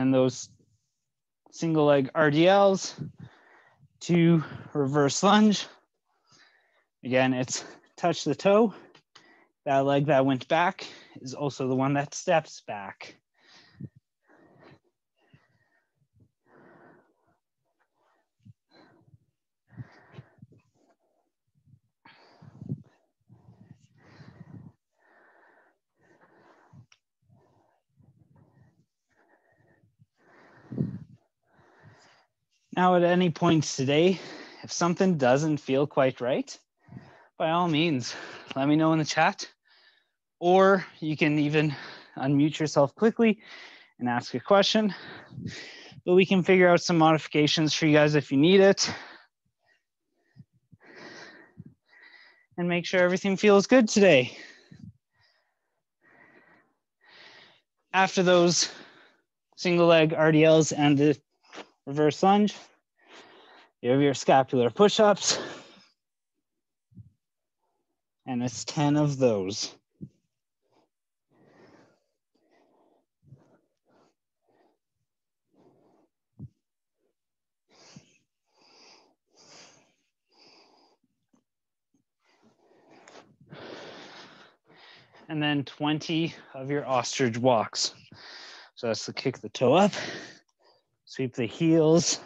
then those single leg RDLs to reverse lunge. Again, it's touch the toe. That leg that went back is also the one that steps back. Now, at any point today, if something doesn't feel quite right, by all means, let me know in the chat, or you can even unmute yourself quickly and ask a question, but we can figure out some modifications for you guys if you need it, and make sure everything feels good today. After those single leg RDLs and the reverse lunge, you have your scapular push-ups, and it's 10 of those. And then 20 of your ostrich walks. So that's to kick the toe up, sweep the heels,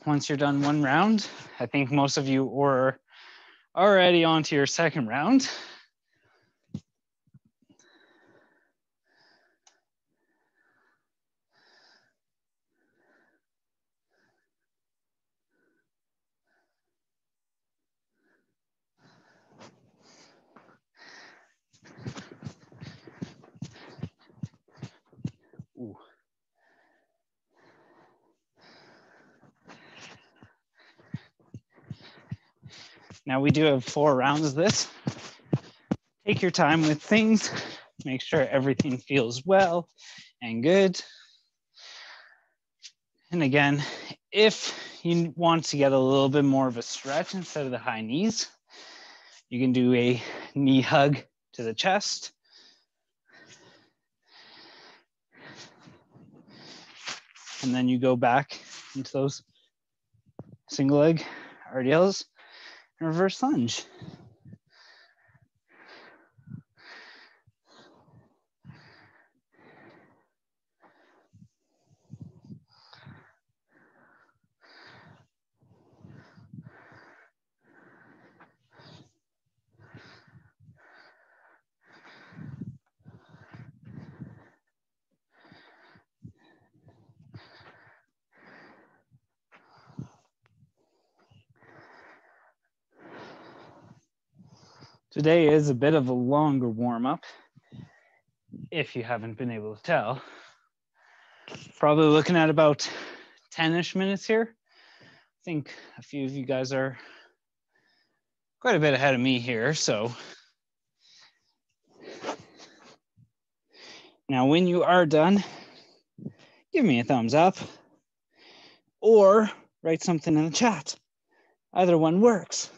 once you're done one round, I think most of you are already on to your second round. Ooh. Now we do have 4 rounds of this. Take your time with things. Make sure everything feels well and good. And again, if you want to get a little bit more of a stretch instead of the high knees, you can do a knee hug to the chest. And then you go back into those single leg RDLs and reverse lunge. Today is a bit of a longer warm-up, if you haven't been able to tell. Probably looking at about 10-ish minutes here. I think a few of you guys are quite a bit ahead of me here, so. Now, when you are done, give me a thumbs up or write something in the chat. Either one works.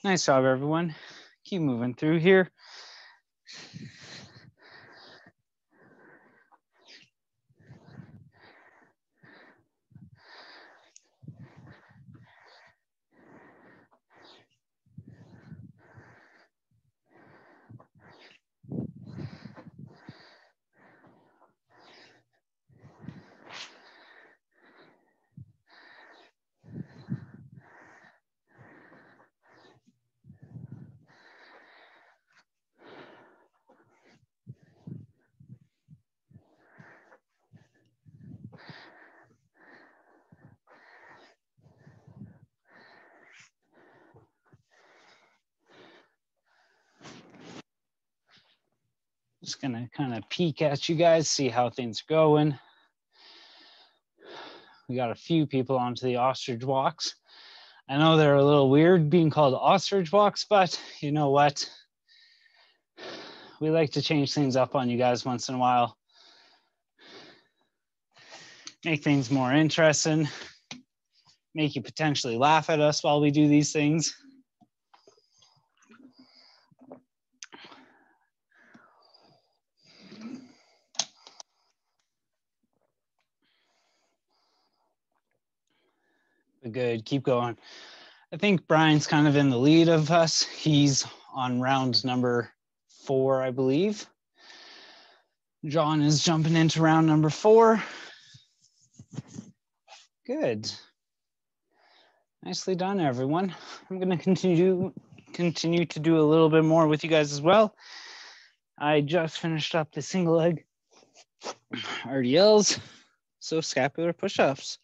Nice job, everyone. Keep moving through here. Just gonna kind of peek at you guys, see how things are going. We got a few people onto the ostrich walks. I know they're a little weird being called ostrich walks, but you know what? We like to change things up on you guys once in a while. Make things more interesting. Make you potentially laugh at us while we do these things. Good, keep going. I think Brian's kind of in the lead of us. He's on round number 4, I believe. John is jumping into round number 4. Good. Nicely done, everyone. I'm gonna continue to do a little bit more with you guys as well. I just finished up the single leg RDLs, so scapular push-ups.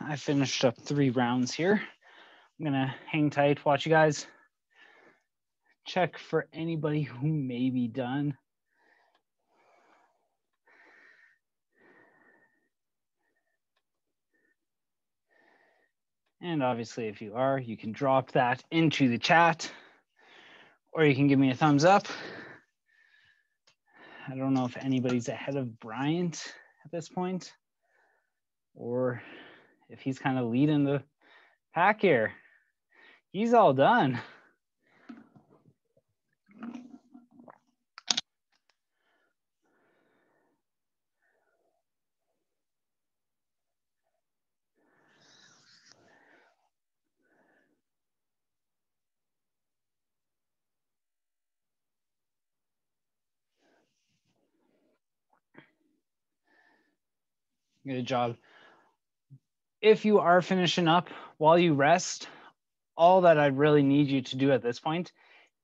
I finished up 3 rounds here. I'm gonna hang tight, watch you guys. Check for anybody who may be done. And obviously, if you are, you can drop that into the chat, or you can give me a thumbs up. I don't know if anybody's ahead of Bryant at this point, or if he's kind of leading the pack here. He's all done. Good job. If you are finishing up while you rest, all that I really need you to do at this point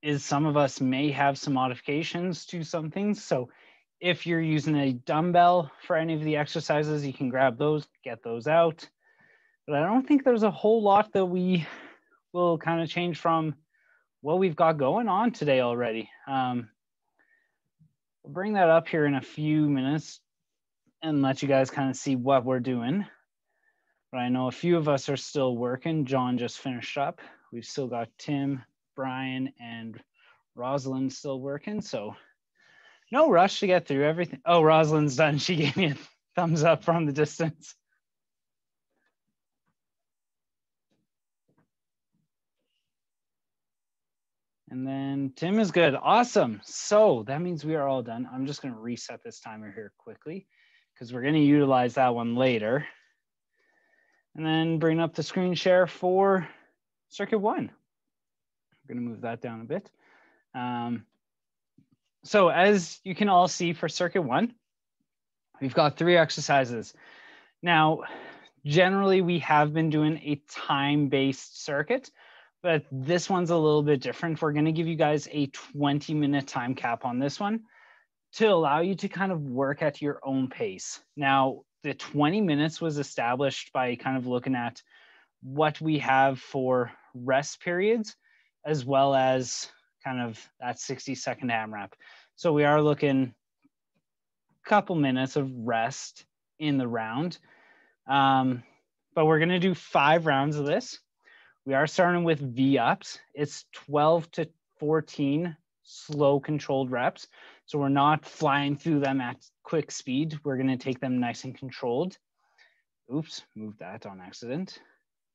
is some of us may have some modifications to some things. So if you're using a dumbbell for any of the exercises, you can grab those, get those out. But I don't think there's a whole lot that we will kind of change from what we've got going on today already. We'll bring that up here in a few minutes and let you guys kind of see what we're doing. But I know a few of us are still working. John just finished up. We've still got Tim, Brian, and Rosalind still working. So no rush to get through everything. Oh, Rosalind's done. She gave me a thumbs up from the distance. And then Tim is good. Awesome. So that means we are all done. I'm just going to reset this timer here quickly because we're going to utilize that one later. And then bring up the screen share for circuit 1. We're going to move that down a bit. So as you can all see for circuit 1, we've got 3 exercises. Now, generally we have been doing a time-based circuit, but this one's a little bit different. We're going to give you guys a 20-minute time cap on this one to allow you to kind of work at your own pace. Now, the 20 minutes was established by kind of looking at what we have for rest periods, as well as kind of that 60-second AMRAP. So we are looking a couple minutes of rest in the round. But we're gonna do 5 rounds of this. We are starting with V-ups. It's 12 to 14 slow controlled reps. So we're not flying through them at quick speed. We're gonna take them nice and controlled. Oops, moved that on accident.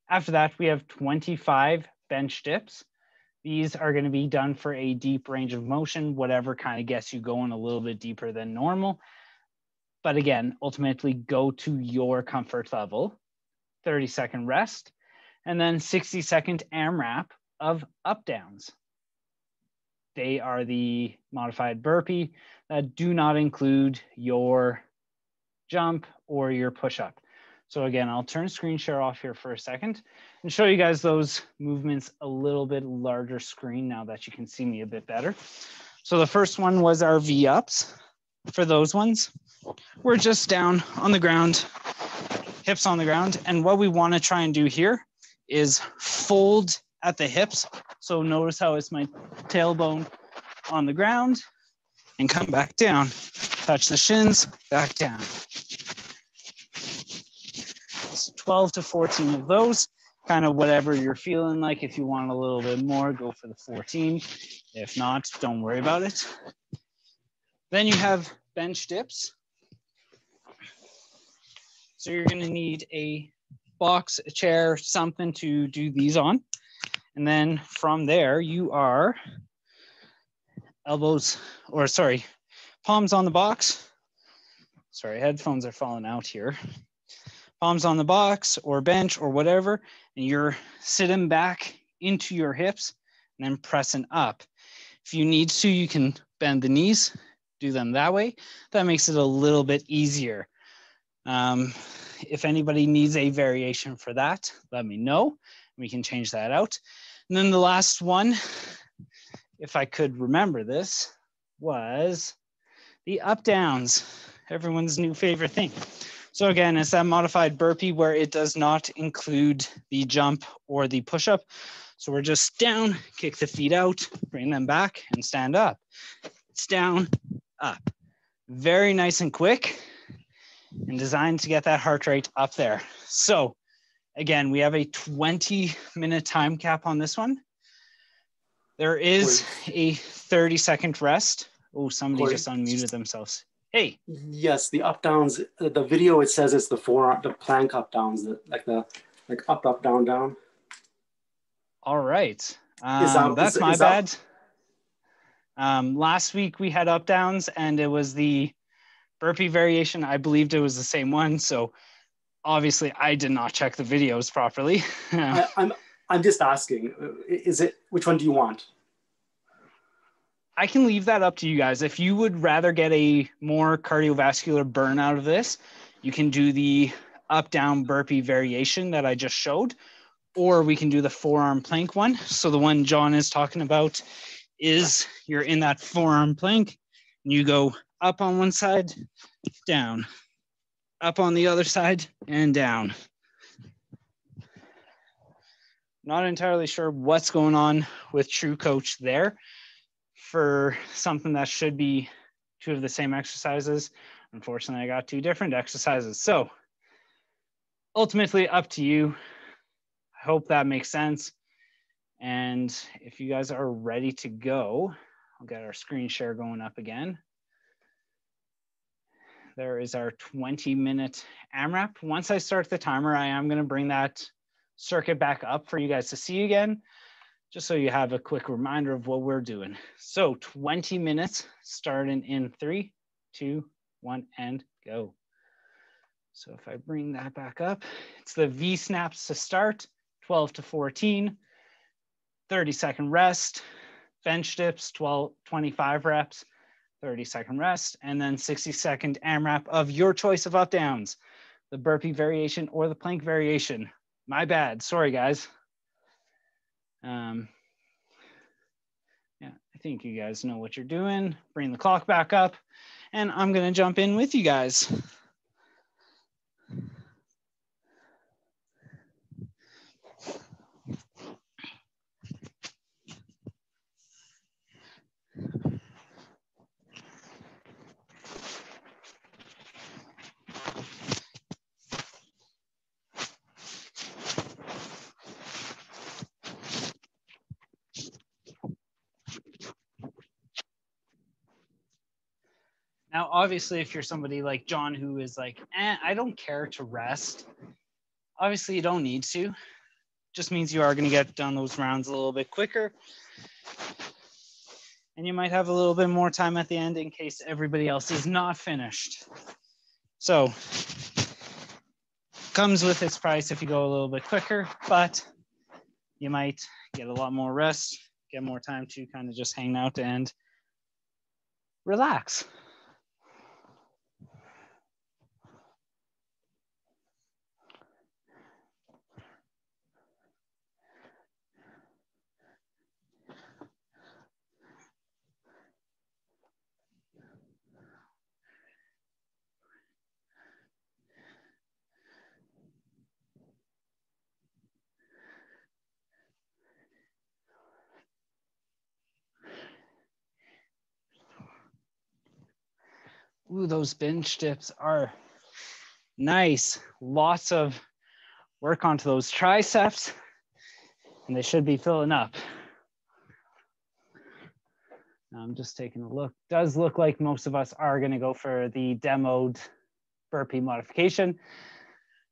After that, we have 25 bench dips. These are gonna be done for a deep range of motion, whatever kind of gets you going a little bit deeper than normal. But again, ultimately go to your comfort level. 30-second rest, and then 60-second AMRAP of up downs. They are the modified burpee that do not include your jump or your push-up. So again, I'll turn screen share off here for a second and show you guys those movements a little bit larger screen now that you can see me a bit better. So the first one was our V-ups. For those ones, we're just down on the ground, hips on the ground. And what we want to try and do here is fold at the hips. So notice how it's my tailbone on the ground and come back down. Touch the shins, back down. So 12 to 14 of those, kind of whatever you're feeling like. If you want a little bit more, go for the 14. If not, don't worry about it. Then you have bench dips. So you're going to need a box, a chair, something to do these on. And then from there, you are palms on the box. Sorry, headphones are falling out here. Palms on the box or bench or whatever. And you're sitting back into your hips and then pressing up. If you need to, you can bend the knees, do them that way. That makes it a little bit easier. If anybody needs a variation for that, let me know. We can change that out. And then the last one, if I could remember this, was the up downs, everyone's new favorite thing. So again, it's that modified burpee where it does not include the jump or the push-up. So we're just down, kick the feet out, bring them back and stand up. It's down, up. Very nice and quick and designed to get that heart rate up there. So again, we have a 20-minute time cap on this one. There is a 30-second rest. Oh, somebody just unmuted themselves. Hey. Yes, the up downs. The video, it says it's the plank up downs, like up, down, down. All right. That's my bad. Last week we had up downs and it was the burpee variation. I believed it was the same one. So obviously I did not check the videos properly. I'm just asking, which one do you want? I can leave that up to you guys. If you would rather get a more cardiovascular burn out of this, you can do the up down burpee variation that I just showed, or we can do the forearm plank one. So the one John is talking about is you're in that forearm plank and you go up on one side, down, up on the other side and down. Not entirely sure what's going on with True Coach there for something that should be 2 of the same exercises. Unfortunately, I got 2 different exercises. So ultimately up to you. I hope that makes sense. And if you guys are ready to go, I'll get our screen share going up again. There is our 20-minute AMRAP. Once I start the timer, I am going to bring that circuit back up for you guys to see again, just so you have a quick reminder of what we're doing. So 20 minutes starting in 3, 2, 1, and go. So if I bring that back up, it's the V snaps to start, 12 to 14, 30-second rest, bench dips, 25 reps, 30-second rest, and then 60-second AMRAP of your choice of up downs, the burpee variation or the plank variation. My bad, sorry guys. Yeah, I think you guys know what you're doing. Bring the clock back up, and I'm gonna jump in with you guys. Now, obviously, if you're somebody like John who is like, I don't care to rest, obviously you don't need to. Just means you are going to get done those rounds a little bit quicker. And you might have a little bit more time at the end in case everybody else is not finished. So, comes with its price if you go a little bit quicker, but you might get a lot more rest, get more time to kind of just hang out and relax. Ooh, those bench dips are nice. Lots of work onto those triceps, and they should be filling up. Now I'm just taking a look. Does look like most of us are going to go for the demoed burpee modification.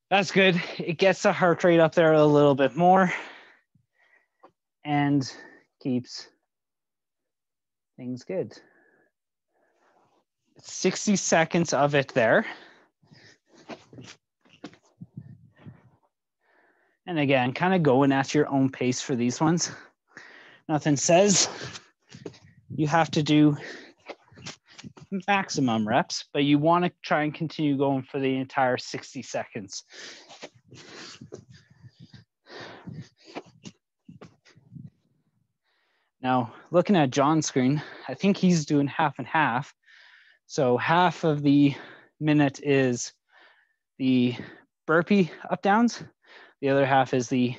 That's good. It gets the heart rate up there a little bit more and keeps things good. 60 seconds of it there. And again, kind of going at your own pace for these ones. Nothing says you have to do maximum reps, but you want to try and continue going for the entire 60 seconds. Now, looking at John's screen, I think he's doing half and half. So half of the minute is the burpee up downs. The other half is the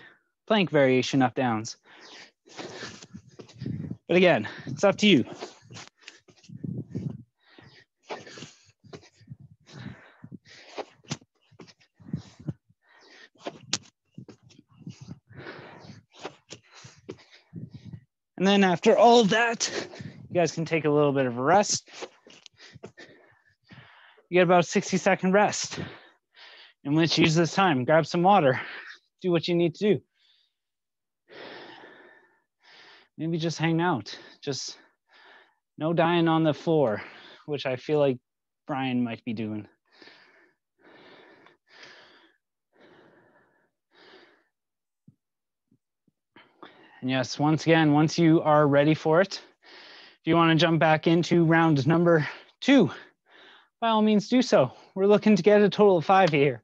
plank variation up downs. But again, it's up to you. And then after all of that, you guys can take a little bit of a rest. You get about a 60-second rest. And let's use this time, grab some water, do what you need to do. Maybe just hang out, just no dying on the floor, which I feel like Brian might be doing. And yes, once again, once you are ready for it, if you want to jump back into round number 2, by all means do so. We're looking to get a total of 5 here.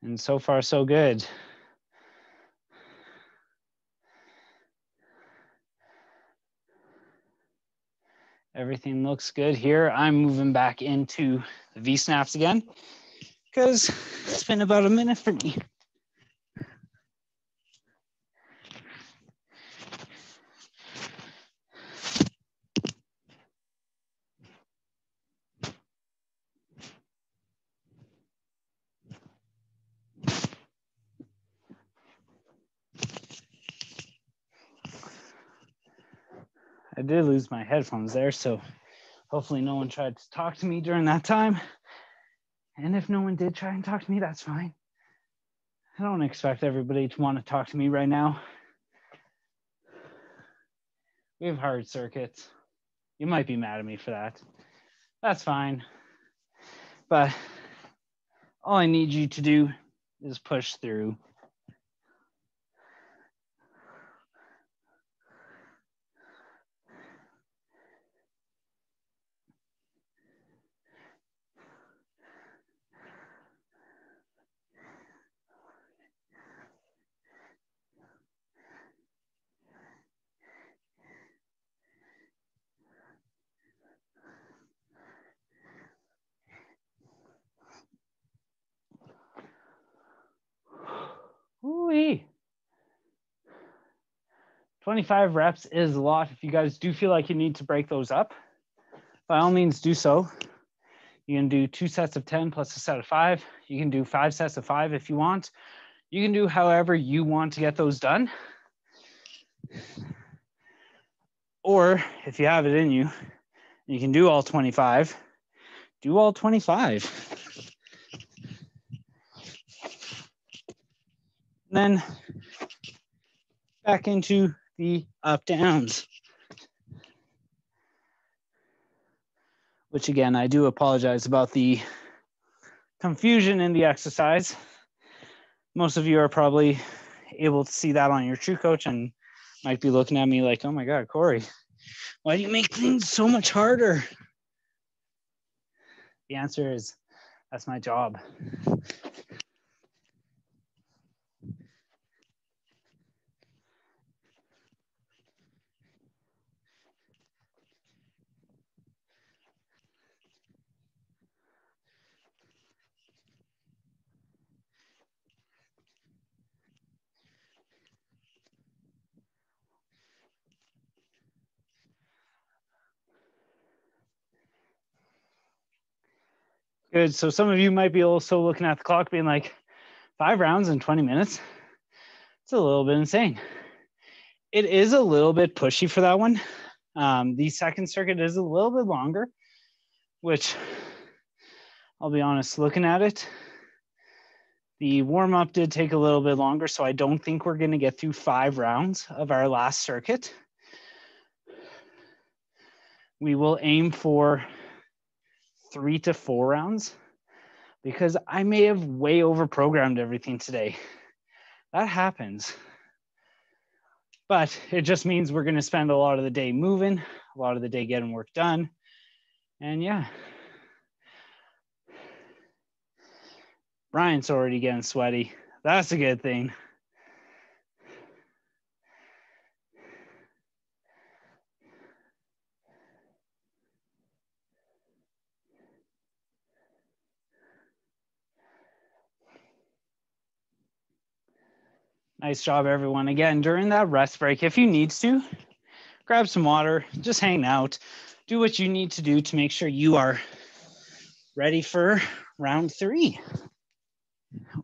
And so far, so good. Everything looks good here. I'm moving back into the V-snaps again because it's been about a minute for me. I did lose my headphones there, so hopefully no one tried to talk to me during that time. And if no one did try and talk to me, that's fine. I don't expect everybody to want to talk to me right now. We have hard circuits. You might be mad at me for that. That's fine. But all I need you to do is push through. Ooh-wee. 25 reps is a lot. If you guys do feel like you need to break those up, by all means do so. You can do 2 sets of 10 plus a set of 5. You can do 5 sets of 5 if you want. You can do however you want to get those done. Or if you have it in you, you can do all 25. Do all 25. And then back into the up downs. Which again, I do apologize about the confusion in the exercise. Most of you are probably able to see that on your True Coach and might be looking at me like, oh my God, Corey, why do you make things so much harder? The answer is, that's my job. Good. So some of you might be also looking at the clock being like, 5 rounds in 20 minutes? It's a little bit insane. It is a little bit pushy for that one. The second circuit is a little bit longer, which I'll be honest, looking at it, the warm-up did take a little bit longer, so I don't think we're going to get through 5 rounds of our last circuit. We will aim for 3 to 4 rounds because I may have way over-programmed everything today. That happens. But it just means we're going to spend a lot of the day moving, a lot of the day getting work done. And yeah. Brian's already getting sweaty. That's a good thing. Nice job, everyone. Again, during that rest break, if you need to, grab some water, just hang out, do what you need to do to make sure you are ready for round 3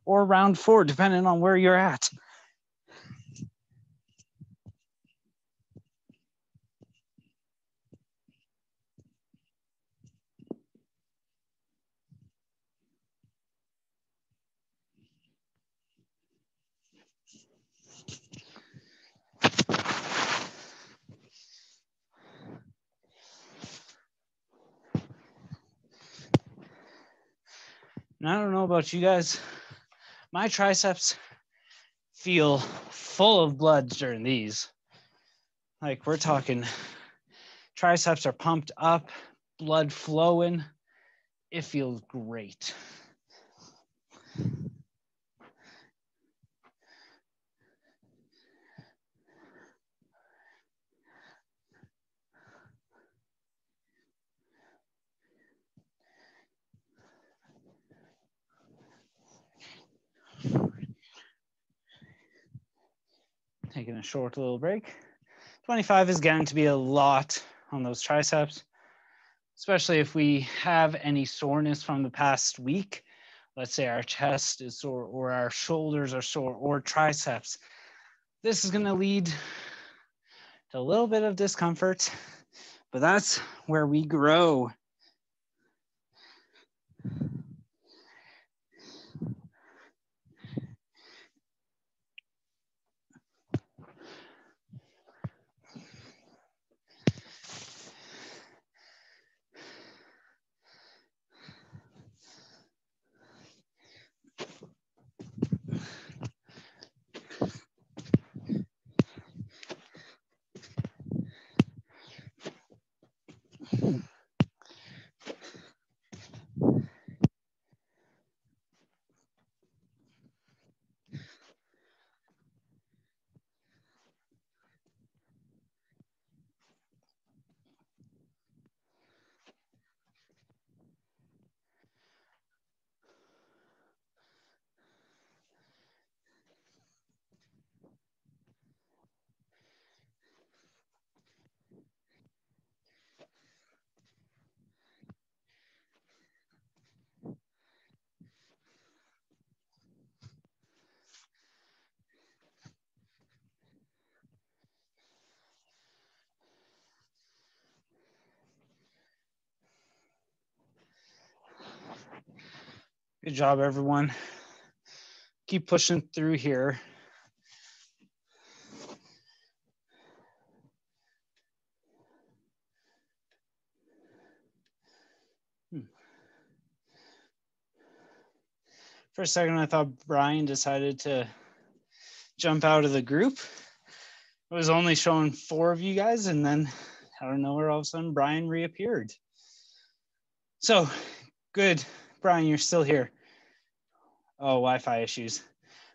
or round 4, depending on where you're at. And I don't know about you guys, my triceps feel full of blood during these. Like we're talking, triceps are pumped up, blood flowing. It feels great. Taking a short little break. 25 is going to be a lot on those triceps, especially if we have any soreness from the past week. Let's say our chest is sore or our shoulders are sore or triceps. This is going to lead to a little bit of discomfort, but that's where we grow. Good job, everyone. Keep pushing through here. For a second, I thought Brian decided to jump out of the group. It was only showing 4 of you guys, and then out of nowhere, all of a sudden, Brian reappeared. So, good. Brian, you're still here. Oh, Wi-Fi issues.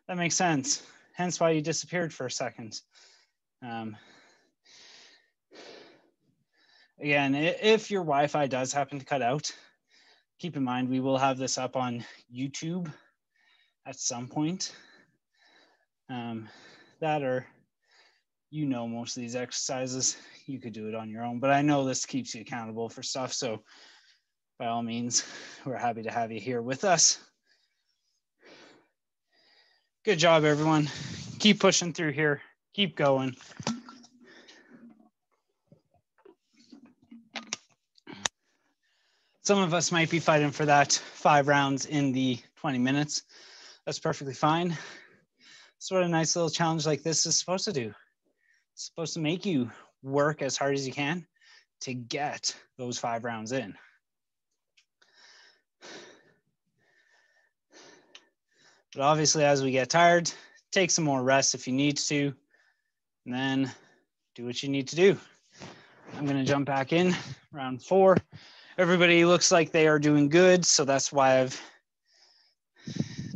That makes sense. Hence why you disappeared for a second. Again, if your Wi-Fi does happen to cut out, keep in mind we will have this up on YouTube at some point. That or, you know, most of these exercises, you could do it on your own, but I know this keeps you accountable for stuff. So by all means, we're happy to have you here with us. Good job, everyone. Keep pushing through here. Keep going. Some of us might be fighting for that 5 rounds in the 20 minutes. That's perfectly fine. That's what a nice little challenge like this is supposed to do. It's supposed to make you work as hard as you can to get those 5 rounds in. But obviously, as we get tired, take some more rest if you need to, and then do what you need to do. I'm going to jump back in round 4. Everybody looks like they are doing good, so that's why I've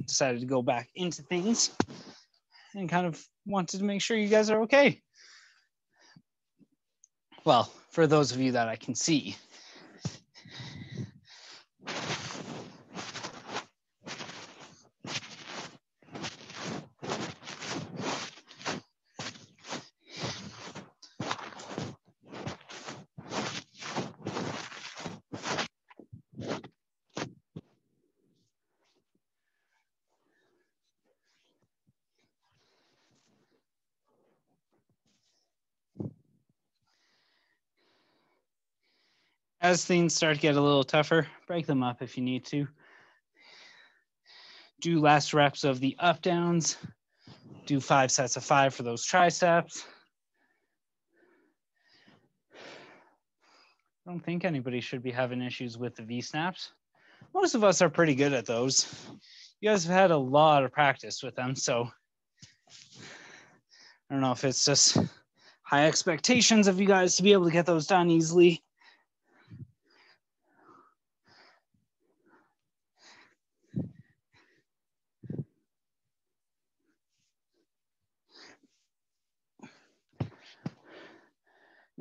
decided to go back into things and kind of wanted to make sure you guys are okay. Well, for those of you that I can see. As things start to get a little tougher, break them up if you need to. Do last reps of the up downs. Do 5 sets of 5 for those triceps. I don't think anybody should be having issues with the V-snaps. Most of us are pretty good at those. You guys have had a lot of practice with them, so I don't know if it's just high expectations of you guys to be able to get those done easily.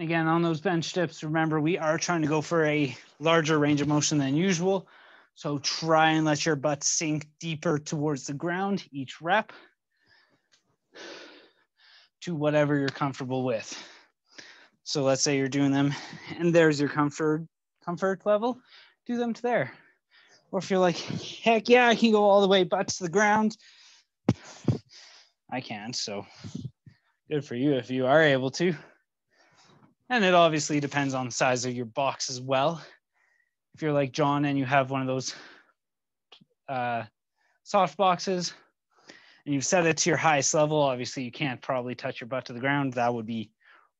Again, on those bench dips, remember, we are trying to go for a larger range of motion than usual. So try and let your butt sink deeper towards the ground each rep to whatever you're comfortable with. So let's say you're doing them and there's your comfort level, do them to there. Or if you're like, heck yeah, I can go all the way butt to the ground. I can't, so good for you if you are able to. And it obviously depends on the size of your box as well. If you're like John and you have one of those soft boxes and you've set it to your highest level, obviously you can't probably touch your butt to the ground. That would be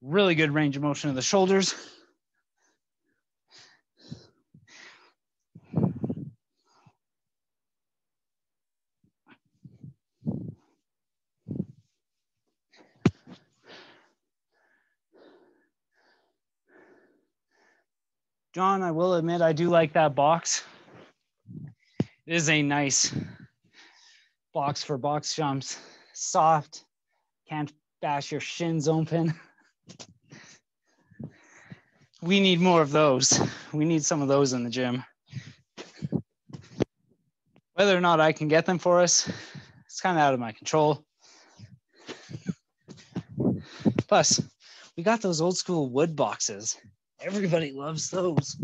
really good range of motion of the shoulders. John, I will admit, I do like that box. It is a nice box for box jumps. Soft, can't bash your shins open. We need more of those. We need some of those in the gym. Whether or not I can get them for us, it's kind of out of my control. Plus, we got those old school wood boxes. Everybody loves those.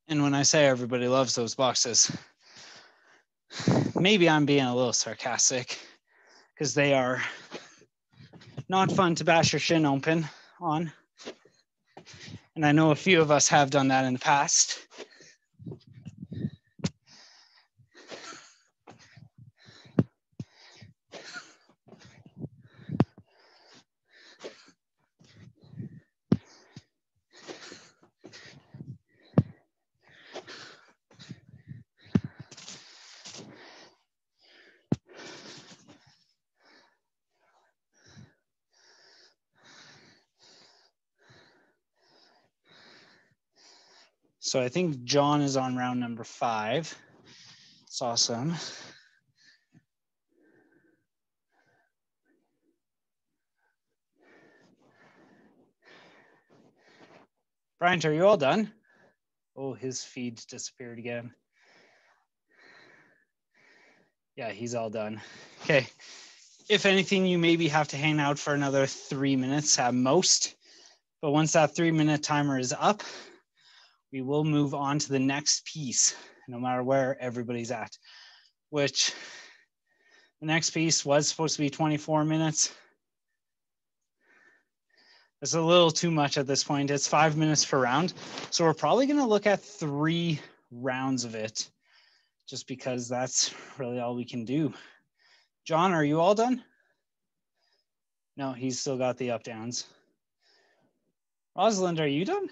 And when I say everybody loves those boxes, maybe I'm being a little sarcastic because they are not fun to bash your shin open on. And I know a few of us have done that in the past. So I think John is on round number 5. It's awesome. Bryant, are you all done? Oh, his feed disappeared again. Yeah, he's all done. Okay. If anything, you maybe have to hang out for another 3 minutes at most. But once that 3-minute timer is up, we will move on to the next piece, no matter where everybody's at, which the next piece was supposed to be 24 minutes. It's a little too much at this point. It's 5 minutes per round. So we're probably going to look at 3 rounds of it, just because that's really all we can do. John, are you all done? No, he's still got the up downs. Rosalind, are you done?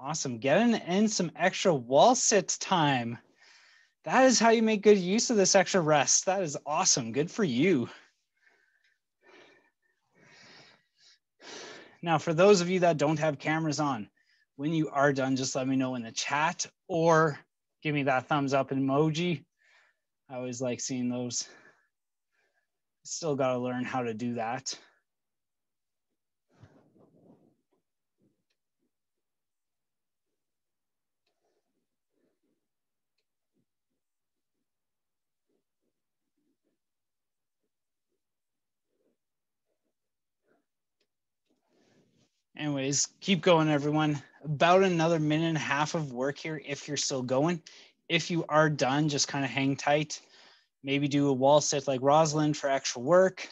Awesome. Getting in some extra wall sit time. That is how you make good use of this extra rest. That is awesome. Good for you. Now, for those of you that don't have cameras on, when you are done, just let me know in the chat or give me that thumbs up emoji. I always like seeing those. Still got to learn how to do that. Anyways, keep going, everyone. About another minute and a half of work here if you're still going. If you are done, just kind of hang tight. Maybe do a wall sit like Rosalind for extra work.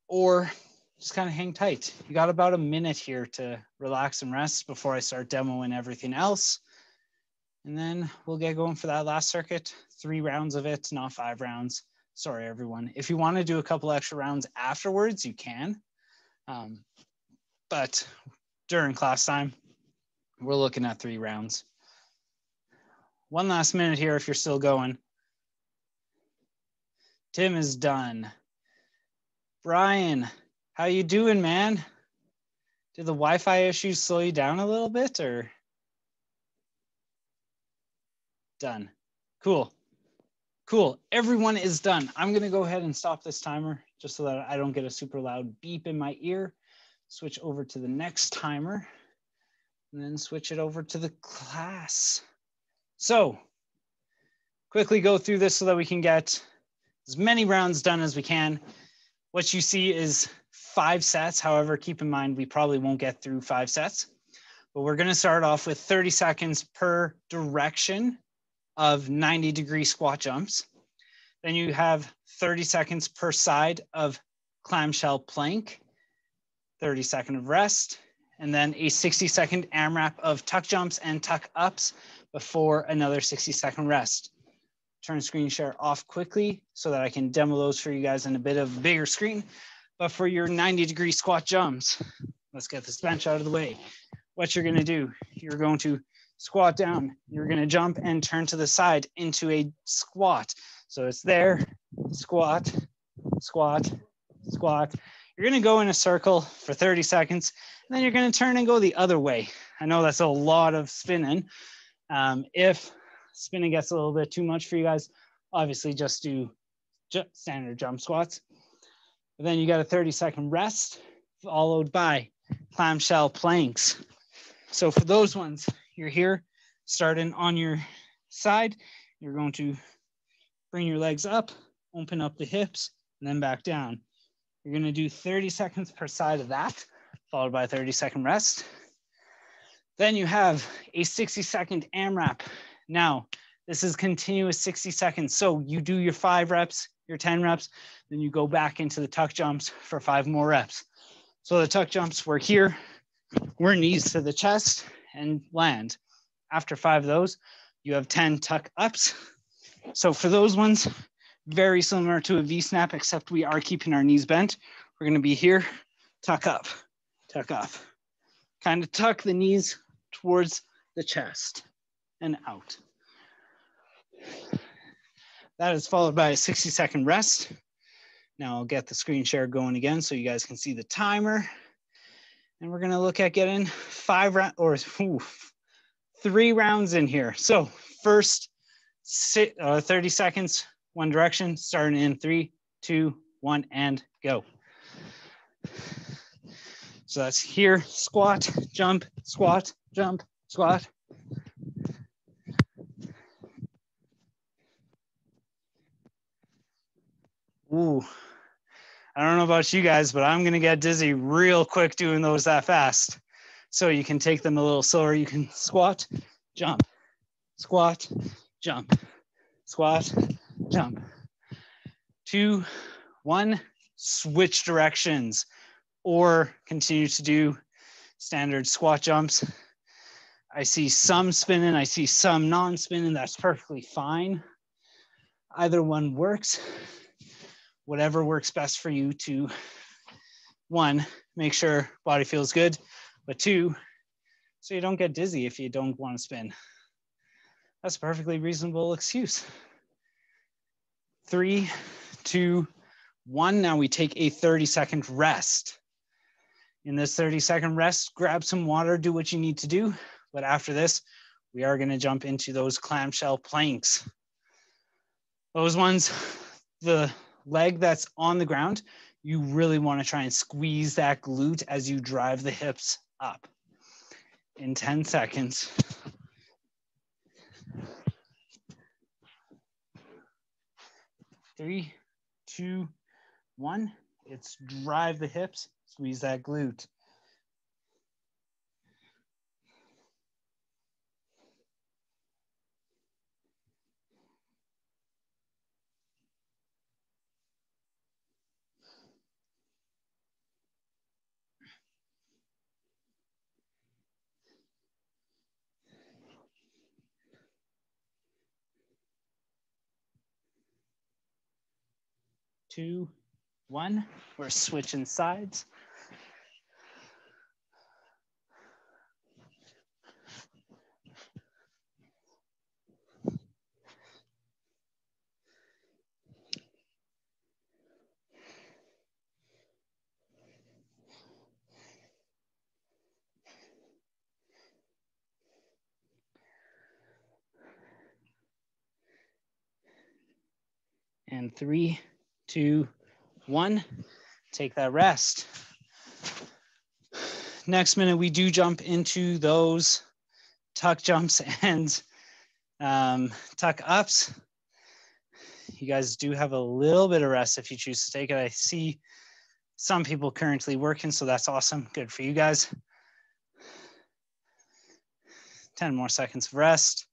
Or just kind of hang tight. You got about a minute here to relax and rest before I start demoing everything else. And then we'll get going for that last circuit. 3 rounds of it, not 5 rounds. Sorry, everyone. If you want to do a couple extra rounds afterwards, you can. But during class time, we're looking at 3 rounds. One last minute here if you're still going. Tim is done. Brian, how you doing, man? Did the Wi-Fi issues slow you down a little bit or? Done. Cool. Cool. Everyone is done. I'm going to go ahead and stop this timer just so that I don't get a super loud beep in my ear. Switch over to the next timer and then switch it over to the class. So quickly go through this so that we can get as many rounds done as we can. What you see is 5 sets. However, keep in mind, we probably won't get through 5 sets, but we're going to start off with 30 seconds per direction of 90-degree squat jumps. Then you have 30 seconds per side of clamshell plank, 30 seconds of rest, and then a 60-second AMRAP of tuck jumps and tuck ups before another 60-second rest. Turn screen share off quickly so that I can demo those for you guys in a bit of a bigger screen. But for your 90-degree squat jumps, let's get this bench out of the way. What you're gonna do, you're going to squat down, you're gonna jump and turn to the side into a squat. So it's there, squat, squat, squat. You're gonna go in a circle for 30 seconds, and then you're gonna turn and go the other way. I know that's a lot of spinning. If spinning gets a little bit too much for you guys, obviously just do standard jump squats. But then you got a 30-second rest followed by clamshell planks. So for those ones, you're here starting on your side. You're going to bring your legs up, open up the hips, and then back down. You're going to do 30 seconds per side of that, followed by a 30-second rest. Then you have a 60-second AMRAP. Now, This is continuous 60 seconds. So you do your 5 reps, your 10 reps, then you go back into the tuck jumps for 5 more reps. So the tuck jumps, we're here, we're knees to the chest and land. After 5 of those, you have 10 tuck ups. So for those ones, very similar to a V-snap, except we are keeping our knees bent. We're gonna be here, tuck up, kind of tuck the knees towards the chest and out. That is followed by a 60-second rest. Now I'll get the screen share going again so you guys can see the timer. And we're gonna look at getting 3 rounds in here. So first 30 seconds, one direction, starting in 3, 2, 1, and go. So that's here, squat, jump, squat, jump, squat. Ooh, I don't know about you guys, but I'm gonna get dizzy real quick doing those that fast. So you can take them a little slower. You can squat, jump, squat, jump, squat, jump. 2, 1, switch directions, or continue to do standard squat jumps. I see some spinning, I see some non-spinning, that's perfectly fine. Either one works. Whatever works best for you to, 1, make sure body feels good, but 2, so you don't get dizzy if you don't want to spin. That's a perfectly reasonable excuse. 3, 2, 1, now we take a 30-second rest. In this 30-second rest, grab some water, do what you need to do, but after this, we are gonna jump into those clamshell planks. Those ones, the leg that's on the ground, you really want to try and squeeze that glute as you drive the hips up. In 10 seconds. Three, 2, 1. It's drive the hips, squeeze that glute. Two, 1. We're switching sides. And 3, 2, 1. Take that rest. Next minute, we do jump into those tuck jumps and tuck ups. You guys do have a little bit of rest if you choose to take it. I see some people currently working, so that's awesome. Good for you guys. 10 more seconds of rest.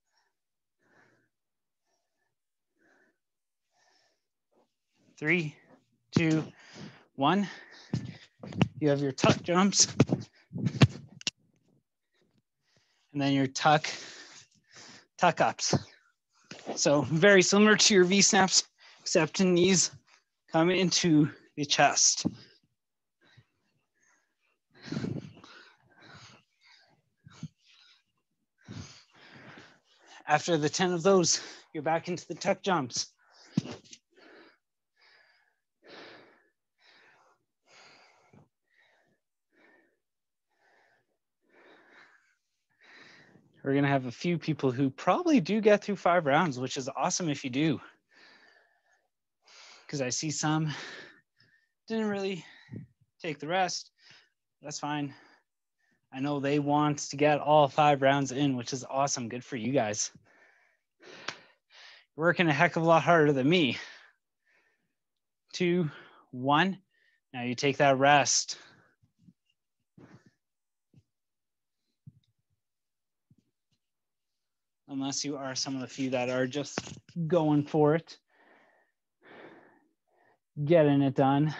3, 2, 1. You have your tuck jumps. And then your tuck ups. So very similar to your V-snaps, except knees come into the chest. After the 10 of those, you're back into the tuck jumps. We're gonna have a few people who probably do get through 5 rounds, which is awesome if you do. Because I see some didn't really take the rest. That's fine. I know they want to get all 5 rounds in, which is awesome. Good for you guys. You're working a heck of a lot harder than me. 2, 1. Now you take that rest. unless you are some of the few that are just going for it, getting it done.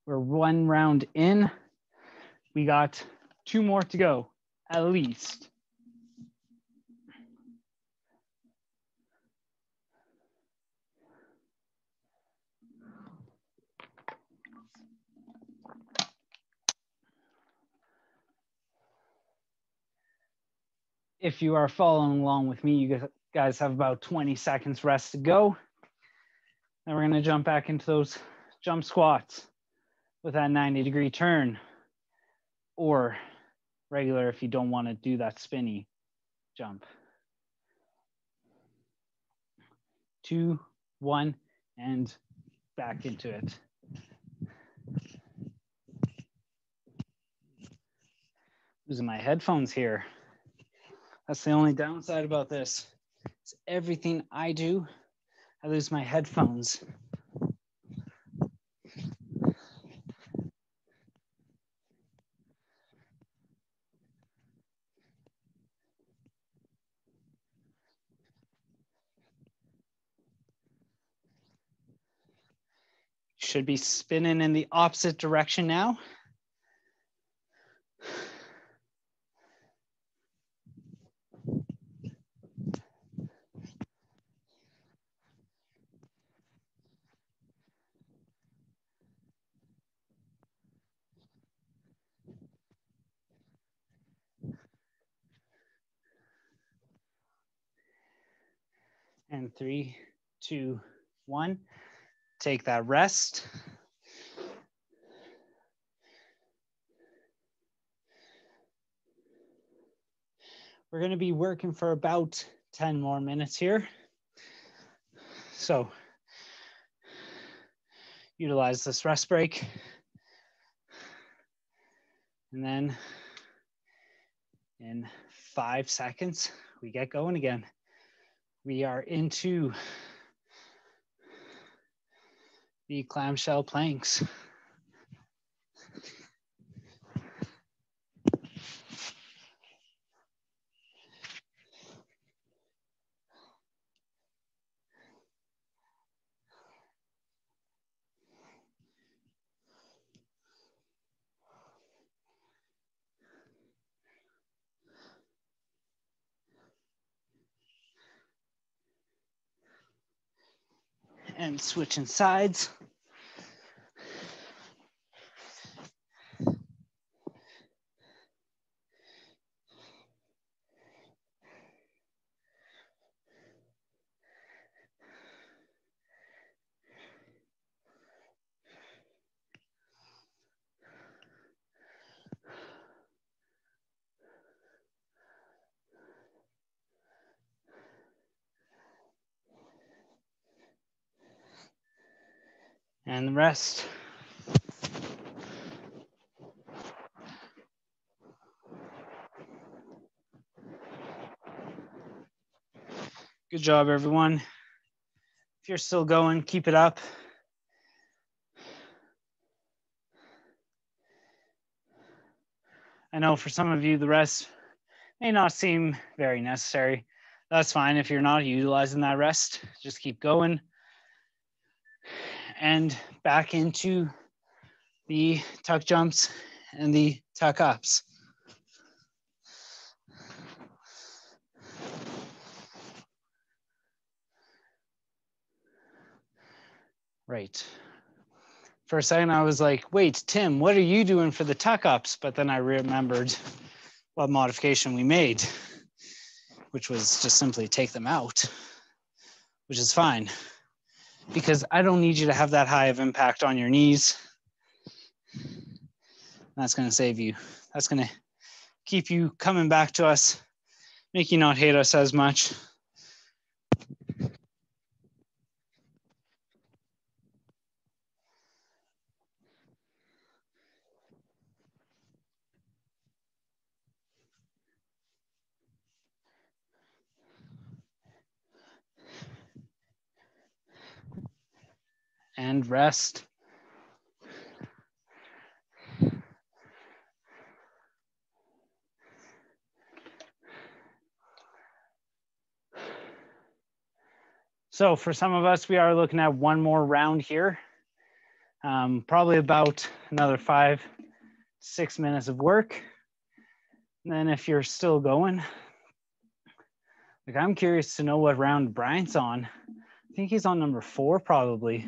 We're 1 round in. We got 2 more to go, at least. If you are following along with me, you guys have about 20 seconds rest to go. Then we're gonna jump back into those jump squats with that 90-degree turn, or regular if you don't want to do that spinny jump. 2, 1, and back into it. Losing my headphones here. That's the only downside about this. It's everything I do, I lose my headphones. Should be spinning in the opposite direction now. And 3, 2, 1. Take that rest. We're going to be working for about 10 more minutes here. So utilize this rest break. And then in 5 seconds, we get going again. We are into the clamshell planks. And switching sides. And the rest. Good job, everyone. If you're still going, keep it up. I know for some of you, the rest may not seem very necessary. That's fine if you're not utilizing that rest. Just keep going. And back into the tuck jumps and the tuck ups. Right. For a second, I was like, wait, Tim, what are you doing for the tuck ups? But then I remembered what modification we made, which was just simply take them out, which is fine because I don't need you to have that high of impact on your knees. That's going to save you. That's going to keep you coming back to us, make you not hate us as much. And rest. So for some of us, we are looking at one more round here. Probably about another 5-6 minutes of work. And then if you're still going, like I'm curious to know what round Brian's on. I think he's on number 4 probably.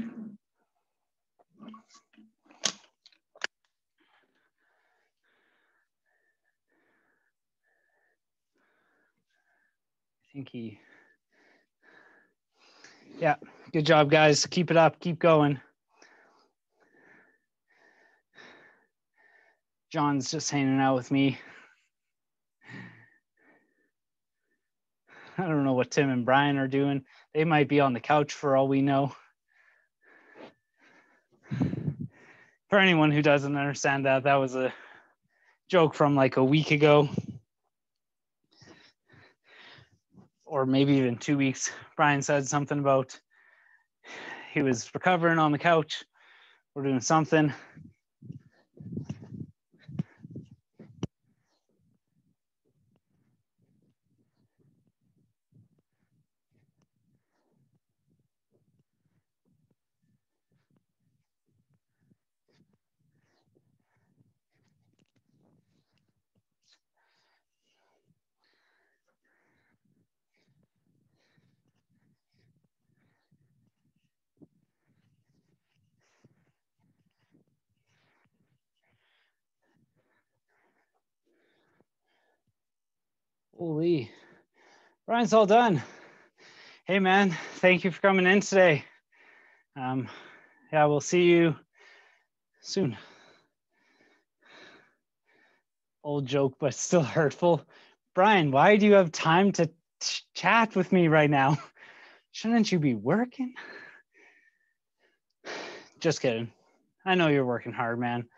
Yeah, good job, guys. Keep it up, keep going. John's just hanging out with me. I don't know what Tim and Brian are doing. They might be on the couch for all we know. For anyone who doesn't understand that, that was a joke from like a week ago. Or maybe even 2 weeks. Brian said something about he was recovering on the couch. We're doing something. Holy, Brian's all done. Hey man, thank you for coming in today. Yeah, we'll see you soon. Old joke, but still hurtful. Brian, why do you have time to chat with me right now? Shouldn't you be working? Just kidding. I know you're working hard, man.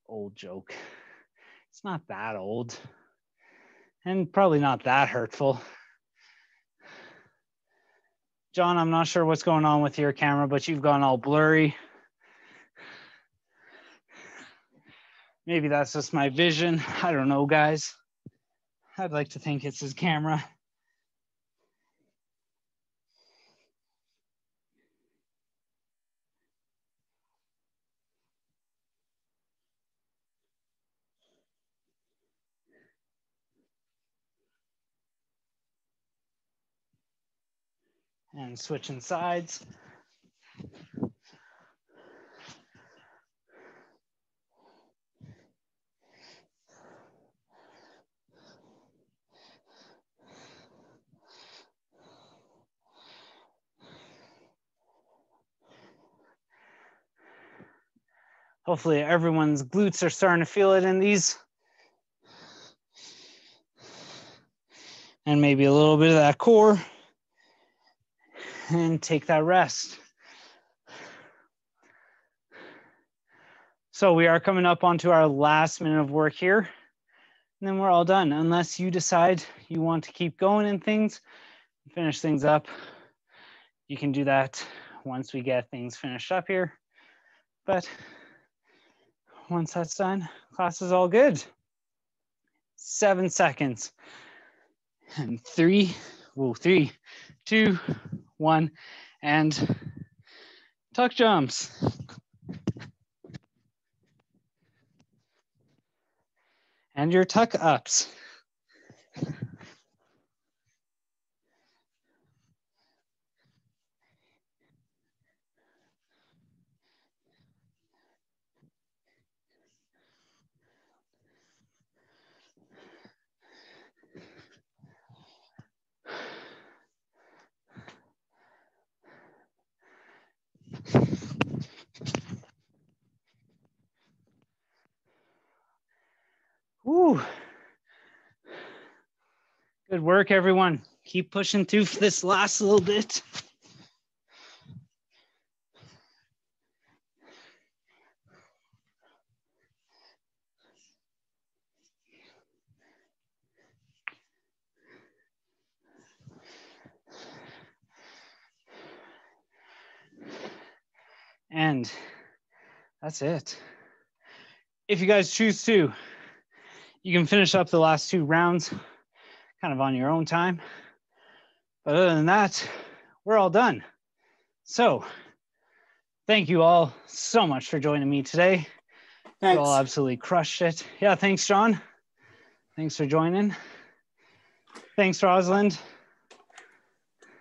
Old joke. It's not that old. And probably not that hurtful. John, I'm not sure what's going on with your camera, but you've gone all blurry. Maybe that's just my vision. I don't know, guys. I'd like to think it's his camera. And switching sides. Hopefully everyone's glutes are starting to feel it in these. And maybe a little bit of that core. And take that rest. So we are coming up onto our last minute of work here. And then we're all done, unless you decide you want to keep going and things, finish things up. You can do that once we get things finished up here. But once that's done, class is all good. 7 seconds. And 3, 2, 1, and tuck jumps. And your tuck ups. Woo. Good work, everyone. Keep pushing through for this last little bit. And that's it. If you guys choose to, you can finish up the last 2 rounds kind of on your own time. other than that, we're all done. So thank you all so much for joining me today. Thanks. You all absolutely crushed it. Yeah, thanks, John. Thanks for joining. Thanks, Rosalind.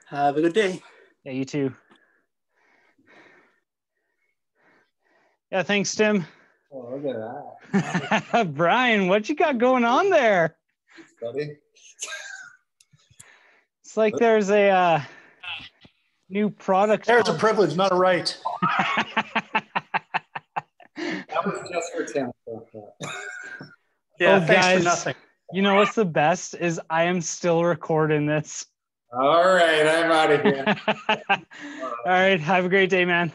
Have a good day. Yeah, you too. Yeah, thanks, Tim. Oh, look at that. Brian, what you got going on there? Buddy. It's like there's a new product. There's a privilege, not a right. That was just for Tim. Yeah, Oh, thanks guys. for nothing. You know what's the best is I am still recording this. All right, I'm out of here. All right, have a great day, man.